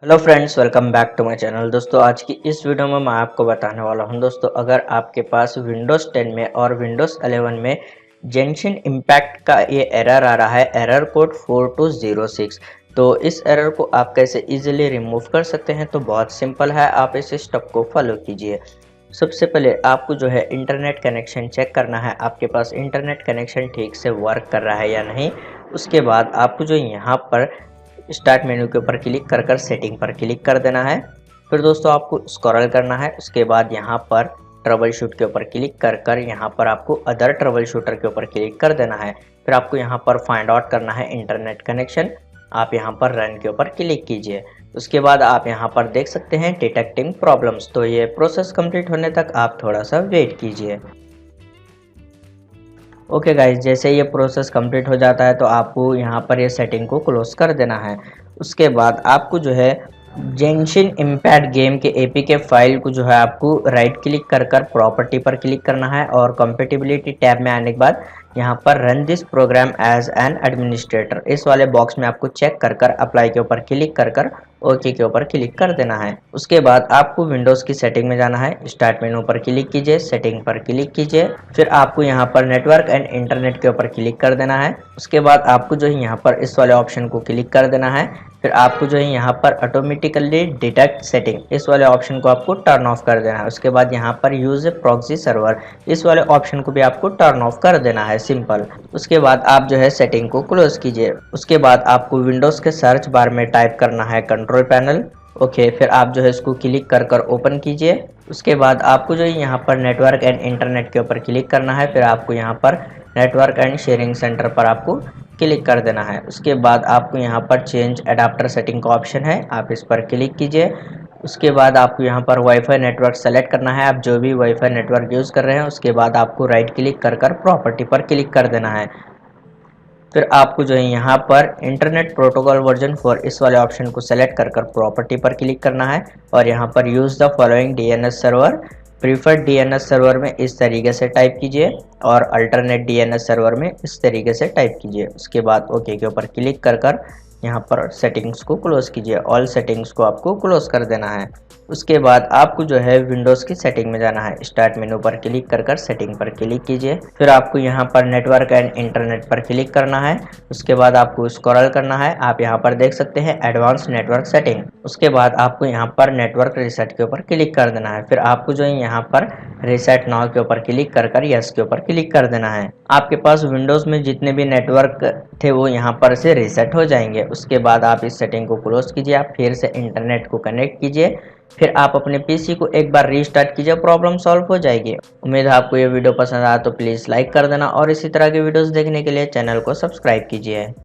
Hello friends, welcome back to my channel. दोस्तों, आज की इस वीडियो में मैं आपको बताने वाला हूं दोस्तों, अगर आपके पास विंडोज़ 10 में और विंडोज़ 11 में जेनशिन इम्पैक्ट का ये एरर आ रहा है, एरर कोड 4206। तो इस एरर को आप कैसे इजीली रिमूव कर सकते हैं, तो बहुत सिंपल है। आप इस स्टेप को फॉलो कीजिए। सबसे पहले आपको जो है इंटरनेट कनेक्शन चेक करना है, आपके पास इंटरनेट कनेक्शन ठीक से वर्क कर रहा है या नहीं। उसके बाद आपको जो यहाँ पर स्टार्ट मेन्यू के ऊपर क्लिक कर कर सेटिंग पर क्लिक कर देना है। फिर दोस्तों आपको स्क्रॉल करना है। उसके बाद यहाँ पर ट्रबल शूट के ऊपर क्लिक कर कर यहाँ पर आपको अदर ट्रबल शूटर के ऊपर क्लिक कर देना है। फिर आपको यहाँ पर फाइंड आउट करना है इंटरनेट कनेक्शन। आप यहाँ पर रन के ऊपर क्लिक कीजिए। उसके बाद आप यहाँ पर देख सकते हैं डिटेक्टिंग प्रॉब्लम्स। तो ये प्रोसेस कंप्लीट होने तक आप थोड़ा सा वेट कीजिए। ओके गाइज, जैसे ये प्रोसेस कंप्लीट हो जाता है तो आपको यहाँ पर ये सेटिंग को क्लोज कर देना है। उसके बाद आपको जो है जेनशिन इम्पैक्ट गेम के एपीके फाइल को जो है आपको राइट क्लिक कर कर प्रॉपर्टी पर क्लिक करना है और कंपेटिबिलिटी टैब में आने के बाद यहाँ पर run this program as an administrator इस वाले बॉक्स में आपको चेक कर कर अप्लाई के ऊपर क्लिक कर कर ओके के ऊपर क्लिक कर देना है। उसके बाद आपको विंडोज की सेटिंग में जाना है। स्टार्ट मेनू पर क्लिक कीजिए, सेटिंग पर क्लिक कीजिए। फिर आपको यहाँ पर नेटवर्क एंड इंटरनेट के ऊपर क्लिक कर देना है। उसके बाद आपको जो है यहाँ पर इस वाले ऑप्शन को क्लिक कर देना है। फिर आपको जो है यहाँ पर ऑटोमेटिकली डिटेक्ट सेटिंग इस वाले ऑप्शन को आपको टर्न ऑफ कर देना है। उसके बाद यहाँ पर यूज प्रॉक्सी सर्वर इस वाले ऑप्शन को भी आपको टर्न ऑफ कर देना है, सिंपल। उसके बाद आप जो है सेटिंग को क्लोज कीजिए। उसके बाद आपको विंडोज के सर्च बार में टाइप करना है कंट्रोल पैनल। ओके, फिर आप जो है इसको क्लिक कर कर ओपन कीजिए। उसके बाद आपको जो है यहाँ पर नेटवर्क एंड इंटरनेट के ऊपर क्लिक करना है। फिर आपको यहाँ पर नेटवर्क एंड शेयरिंग सेंटर पर आपको क्लिक कर देना है। उसके बाद आपको यहाँ पर चेंज एडाप्टर सेटिंग का ऑप्शन है, आप इस पर क्लिक कीजिए। उसके बाद आपको यहाँ पर वाईफाई नेटवर्क सेलेक्ट करना है, आप जो भी वाईफाई नेटवर्क यूज़ कर रहे हैं। उसके बाद आपको राइट क्लिक कर कर प्रॉपर्टी पर क्लिक कर देना है। फिर आपको जो है यहाँ पर इंटरनेट प्रोटोकॉल वर्जन 4 इस वाले ऑप्शन को सेलेक्ट कर कर प्रॉपर्टी पर क्लिक करना है और यहाँ पर use the following DNS server. Preferred DNS server में इस तरीके से टाइप कीजिए और अल्टरनेट डीएनएस सर्वर में इस तरीके से टाइप कीजिए। उसके बाद ओके के ऊपर क्लिक कर कर यहाँ पर सेटिंग्स को क्लोज कीजिए। ऑल सेटिंग्स को आपको क्लोज कर देना है। उसके बाद आपको जो है विंडोज़ की सेटिंग में जाना है। स्टार्ट मेनू पर क्लिक कर कर सेटिंग पर क्लिक कीजिए। फिर आपको यहाँ पर नेटवर्क एंड इंटरनेट पर क्लिक करना है। उसके बाद आपको स्क्रॉल करना है। आप यहाँ पर देख सकते हैं एडवांस नेटवर्क सेटिंग। उसके बाद आपको यहाँ पर नेटवर्क रीसेट के ऊपर क्लिक कर देना है। फिर आपको जो है यहाँ पर रीसेट नाउ के ऊपर क्लिक कर कर यस के ऊपर क्लिक कर देना है। आपके पास विंडोज़ में जितने भी नेटवर्क थे वो यहाँ पर से रीसेट हो जाएंगे। उसके बाद आप इस सेटिंग को क्लोज कीजिए, आप फिर से इंटरनेट को कनेक्ट कीजिए। फिर आप अपने पीसी को एक बार रीस्टार्ट कीजिए, प्रॉब्लम सॉल्व हो जाएगी। उम्मीद है आपको ये वीडियो पसंद आया तो प्लीज़ लाइक कर देना और इसी तरह के वीडियोस देखने के लिए चैनल को सब्सक्राइब कीजिए।